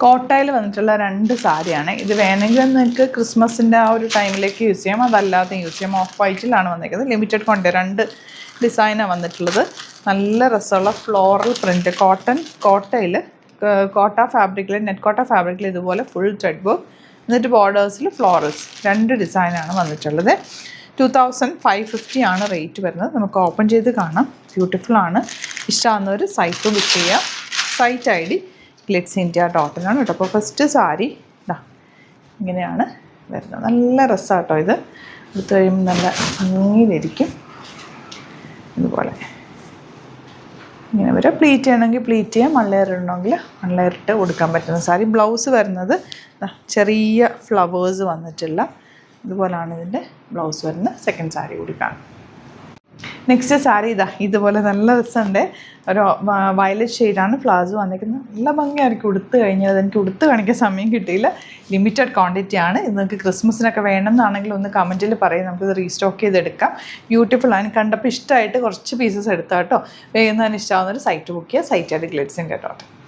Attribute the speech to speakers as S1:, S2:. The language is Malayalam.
S1: കോട്ടയിൽ വന്നിട്ടുള്ള 2 സാരിയാണ്. ഇത് വേണമെങ്കിൽ നിങ്ങൾക്ക് ക്രിസ്മസിൻ്റെ ആ ഒരു ടൈമിലേക്ക് യൂസ് ചെയ്യാം, അതല്ലാതെ യൂസ് ചെയ്യാം. ഓഫ് വൈറ്റിലാണ് വന്നിരിക്കുന്നത്. ലിമിറ്റഡ് ക്വാണ്ടിറ്റി 2 ഡിസൈനാണ് വന്നിട്ടുള്ളത്. നല്ല രസമുള്ള ഫ്ലോറൽ പ്രിൻറ്റ് കോട്ടയിൽ കോട്ട ഫാബ്രിക്കിൽ, നെറ്റ് കോട്ട ഫാബ്രിക്കിൽ ഇതുപോലെ ഫുൾ ത്രെഡ് വർക്ക്, എന്നിട്ട് ബോർഡേഴ്സിൽ ഫ്ലോറൽസ് 2 ഡിസൈനാണ് വന്നിട്ടുള്ളത്. 2550 ആണ് റേറ്റ് വരുന്നത്. നമുക്ക് ഓപ്പൺ ചെയ്ത് കാണാം. ബ്യൂട്ടിഫുൾ ആണ്. ഇഷ്ടമാകുന്നവർ സൈറ്റ് ബുക്ക് ചെയ്യാം. സൈറ്റ് ID glitzindia.in കേട്ടോ. അപ്പോൾ ഫസ്റ്റ് സാരി ഇതാ ഇങ്ങനെയാണ് വരുന്നത്. നല്ല രസമാട്ടോ ഇത്. എടുത്തു കഴിയുമ്പോൾ നല്ല ഭംഗിയിലിരിക്കും. ഇതുപോലെ ഇങ്ങനെ വരെ പ്ലീറ്റ് ചെയ്യണമെങ്കിൽ പ്ലീറ്റ് ചെയ്യാം, മൺലെയർ ഇടണമെങ്കിൽ മൺലെയർ ഇട്ട് കൊടുക്കാൻ പറ്റുന്ന സാരി. ബ്ലൗസ് വരുന്നത് ചെറിയ ഫ്ലവേഴ്സ് വന്നിട്ടുള്ള ഇതുപോലാണ് ഇതിൻ്റെ ബ്ലൗസ് വരുന്നത്. സെക്കൻഡ് സാരി കൊടുക്കാം. നെക്സ്റ്റ് സാരി ഇതുപോലെ നല്ല രസമുണ്ട്. ഒരു വയലറ്റ് ഷെയ്ഡാണ് ഫ്ലവേഴ്സ് വന്നിരിക്കുന്നത്. നല്ല ഭംഗിയായിരിക്കും ഉടുത്ത് കഴിഞ്ഞാൽ. എനിക്ക് ഉടുത്ത് കാണിക്കാൻ സമയം കിട്ടിയില്ല. ലിമിറ്റഡ് ക്വാണ്ടിറ്റി ആണ്. ഇത് നിങ്ങൾക്ക് ക്രിസ്മസിനൊക്കെ വേണമെന്നാണെങ്കിൽ ഒന്ന് കമൻറ്റിൽ പറയും, നമുക്കിത് റീസ്റ്റോക്ക് ചെയ്തെടുക്കാം. ബ്യൂട്ടിഫുൾ ആണ്. കണ്ടപ്പോൾ ഇഷ്ടമായിട്ട് കുറച്ച് പീസസ് എടുത്താൽ കേട്ടോ. വേഗം തന്നെ ഇഷ്ടമാകുന്നൊരു സൈറ്റ് ബുക്ക് ചെയ്യുക. Site ID glitzindia.in.